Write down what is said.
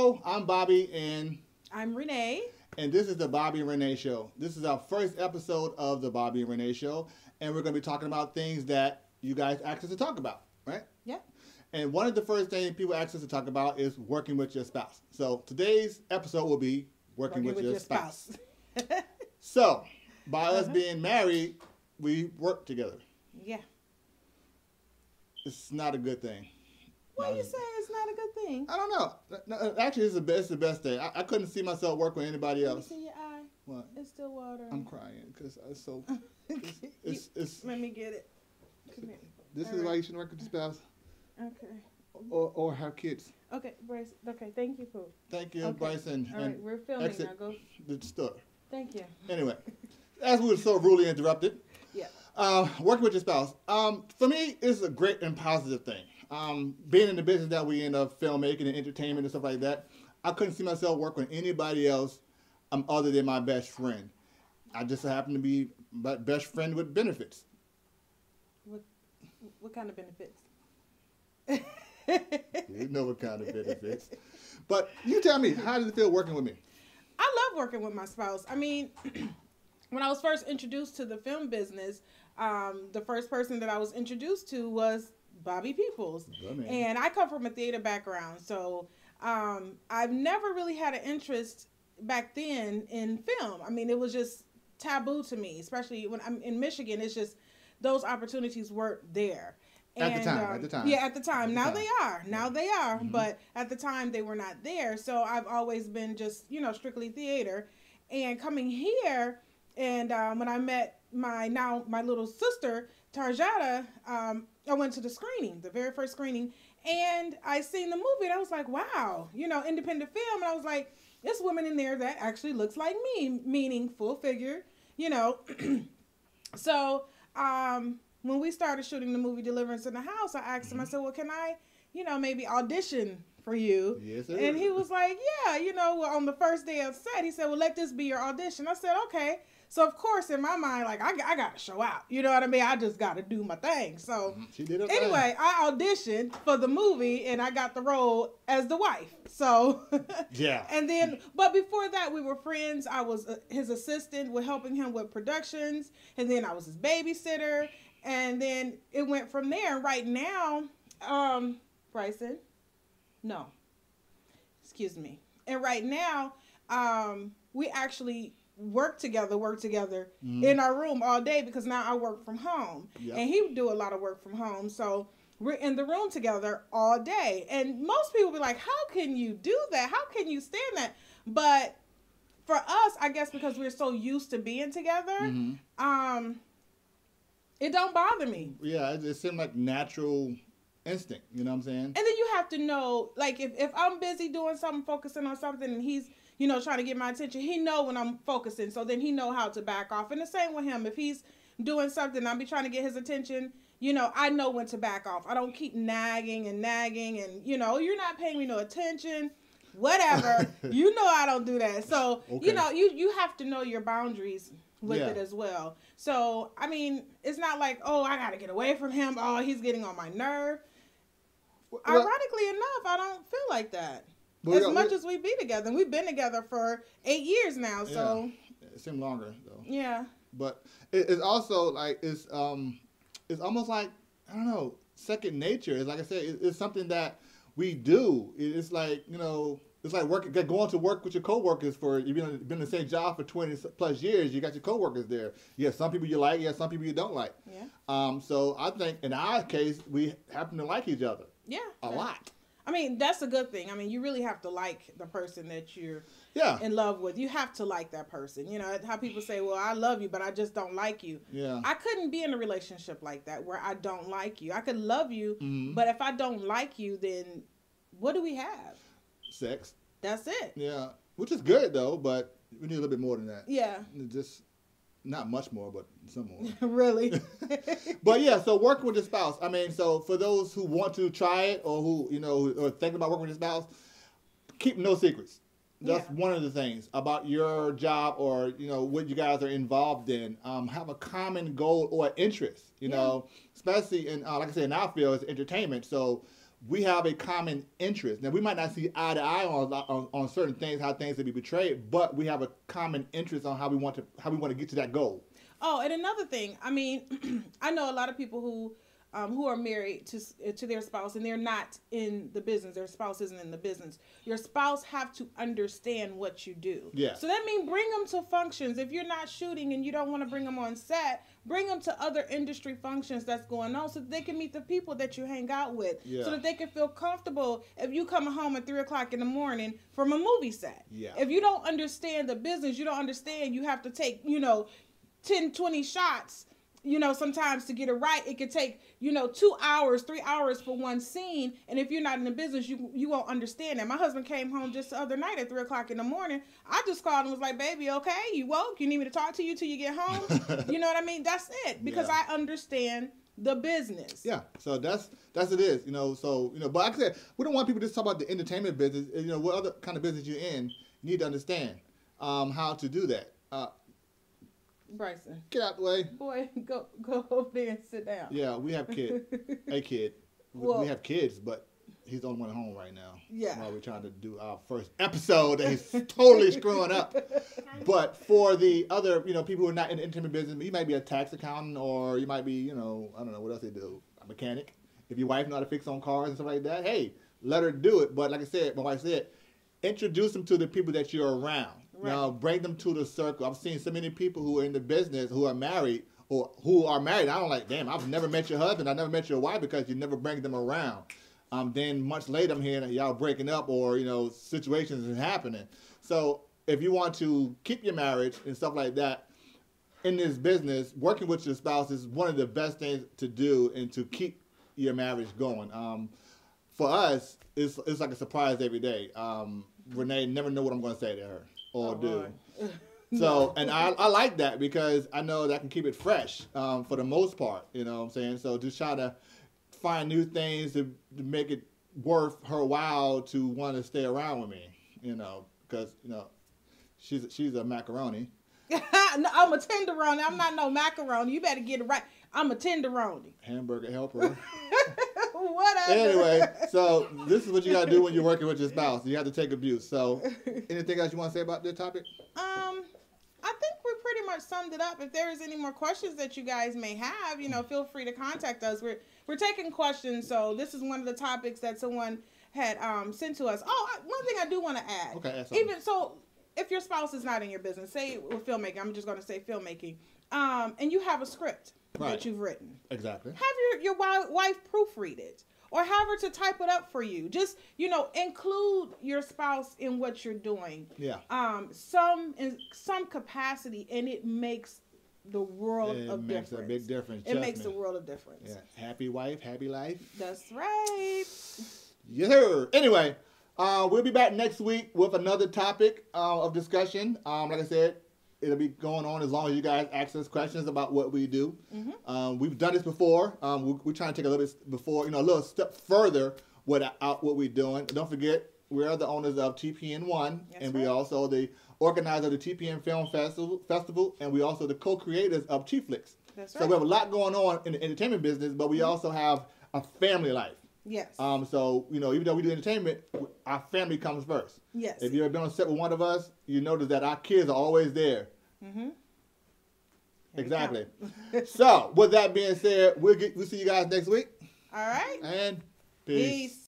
Hello, I'm Bobby, and I'm Renee. and this is the Bobby and Renee Show. This is our first episode of the Bobby and Renee Show, and we're going to be talking about things that you guys asked us to talk about, right? Yeah. And one of the first things people ask us to talk about is working with your spouse. So today's episode will be working with your spouse. So, by us being married, we work together. Yeah. It's not a good thing. Why you say it's not a good thing? I don't know. No, actually, it's the best thing. I couldn't see myself working with anybody else. Let me see your eye. What? It's still water. I'm crying because it's so. Let me get it. Come here. This is why you shouldn't work with your spouse. Okay. Or have kids. Okay, Bryce. Okay, thank you, Pooh. Thank you, Okay. Bryson. All right, we're filming exit now. Go. the store. Thank you. Anyway, as we were so rudely interrupted. Yeah. Working with your spouse. For me, it's a great and positive thing. Being in the business that we in of filmmaking and entertainment and stuff like that, I couldn't see myself working with anybody else other than my best friend. I just happen to be my best friend with benefits. What kind of benefits? You know what kind of benefits. But you tell me, how does it feel working with me? I love working with my spouse. I mean, when I was first introduced to the film business, the first person that I was introduced to was Bobby Peoples. And I come from a theater background, so I've never really had an interest back then in film. I mean, it was just taboo to me, especially when I'm in Michigan. It's just those opportunities weren't there. At the time. Yeah, at the time. Now they are. Mm-hmm. But at the time they were not there. So I've always been just, strictly theater. And coming here, and when I met my little sister, Tarjata, I went to the very first screening, and I seen the movie, and I was like, wow, independent film. And I was like, there's women in there that actually looks like me, meaning full figure, So, when we started shooting the movie Deliverance in the House, I asked him, I said, well, can I, maybe audition for you? Yes, sir. And he was like, yeah, on the first day of set, he said, well, let this be your audition. I said, okay. So, of course, in my mind, like, I got to show out. You know what I mean? I just got to do my thing. So, she did it anyway, I auditioned for the movie, and I got the role as the wife. So, yeah. And then, but before that, we were friends. I was his assistant, with helping him with productions. And then I was his babysitter. And then it went from there. Right now, Bryson, no, excuse me. And right now, we actually work together in our room all day, because now I work from home. Yep. And he would do a lot of work from home. So we're in the room together all day. And most people be like, how can you do that? How can you stand that? But for us, I guess because we're so used to being together, it don't bother me. Yeah, it seemed like natural instinct, you know what I'm saying? And then you have to know, like, if I'm busy doing something, focusing on something, and he's, trying to get my attention, he know when I'm focusing, so then he know how to back off. And the same with him. If he's doing something, I'll be trying to get his attention, I know when to back off. I don't keep nagging, and, you're not paying me no attention, whatever. I don't do that. So, okay. You have to know your boundaries with it as well. So, I mean, it's not like, oh, I got to get away from him. Oh, he's getting on my nerve. Ironically enough, I don't feel like that. As much as we be together. And we've been together for 8 years now, so. Yeah. It seemed longer, though. Yeah. But it's also like, it's almost like, I don't know, second nature. It's like I said, it's something that we do. It's like, it's like going to work with your coworkers you've been in the same job for 20 plus years. You got your coworkers there. You have some people you like. You have some people you don't like. Yeah. So I think in our case, we happen to like each other. Yeah. A lot. I mean, that's a good thing. I mean, you really have to like the person that you're in love with. You have to like that person. How people say, well, I love you, but I just don't like you. Yeah. I couldn't be in a relationship like that where I don't like you. I could love you, but if I don't like you, then what do we have? Sex. That's it. Yeah. Which is good, though, but we need a little bit more than that. Yeah. Just not much more, but some more. Really? But yeah, so working with your spouse. I mean, so for those who want to try it or who, are thinking about working with your spouse, keep no secrets. That's one of the things about your job or, what you guys are involved in. Have a common goal or interest, especially in, like I said, in our field, it's entertainment. So we have a common interest. Now, we might not see eye to eye on certain things, how things to be portrayed, but we have a common interest on how we want to get to that goal. Oh, and another thing, I mean, I know a lot of people who are married to their spouse and they're not in the business. Their spouse isn't in the business. Your spouse have to understand what you do. Yeah. So that means bring them to functions. If you're not shooting and you don't want to bring them on set, bring them to other industry functions that's going on so that they can meet the people that you hang out with. Yeah. So that they can feel comfortable if you come home at 3 o'clock in the morning from a movie set. Yeah. If you don't understand the business, you don't understand you have to take, 10, 20 shots, sometimes to get it right. It could take, 2 hours, 3 hours for one scene. And if you're not in the business, you won't understand that. My husband came home just the other night at 3 o'clock in the morning. I just called and was like, baby, okay, you woke? You need me to talk to you till you get home? You know what I mean? That's it. Because I understand the business. Yeah. So that's it is, but like I said, we don't want people to just talk about the entertainment business. What other kind of business you're in, you need to understand how to do that. Bryson, get out the way. Boy, go over there and sit down. Yeah, we have a kid. Well, we have kids, but he's the only one at home right now. Yeah. While we're trying to do our first episode that he's totally screwing up. But for the other, people who are not in the entertainment business, you might be a tax accountant, or you might be, I don't know what else they do, a mechanic. If your wife know how to fix on cars and stuff like that, hey, let her do it. But like I said, my wife said, introduce them to the people that you're around. Right. Now, bring them to the circle. I've seen so many people who are in the business who are married or who are married. I don't like, damn, I've never met your husband. I never met your wife because you never bring them around. Then much later I'm hearing y'all breaking up or, situations is happening. So if you want to keep your marriage and stuff like that in this business, working with your spouse is one of the best things to do and to keep your marriage going. For us, it's like a surprise every day. Renee never know what I'm going to say to her or do. So, and I like that because I know that I can keep it fresh for the most part, you know what I'm saying? So just try to find new things to make it worth her while to want to stay around with me, because, she's a macaroni. No, I'm a tenderoni. I'm not no macaroni. You better get it right. I'm a tenderoni. Hamburger helper. Whatever. Anyway, so this is what you got to do when you're working with your spouse. You have to take abuse. So anything else you want to say about this topic? I think we pretty much summed it up. If there is any more questions that you guys may have, feel free to contact us. We're taking questions. So this is one of the topics that someone had sent to us. Oh, one thing I do want to add. Okay. Even so, if your spouse is not in your business, say with filmmaking, I'm just going to say filmmaking, and you have a script that you've written. Exactly. Have your wife proofread it or have her to type it up for you. Just, include your spouse in what you're doing. Yeah. In some capacity, and it makes the world of difference. It makes a big difference. It makes a world of difference. Yeah. Happy wife, happy life. That's right. Yes, sir. Anyway, we'll be back next week with another topic of discussion. Like I said, it'll be going on as long as you guys ask us questions about what we do. Mm-hmm. We've done this before. We're trying to take a little bit before, a little step further what we're doing. Don't forget, we are the owners of TPN1, and we also the organizer of the TPN Film Festival, and we also the co-creators of Chieflix. That's right. So we have a lot going on in the entertainment business, but we also have a family life. Yes. So, even though we do entertainment, our family comes first. Yes. If you've ever been on set with one of us, you notice that our kids are always there. Mm-hmm. Exactly. So, with that being said, we'll see you guys next week. All right. And peace.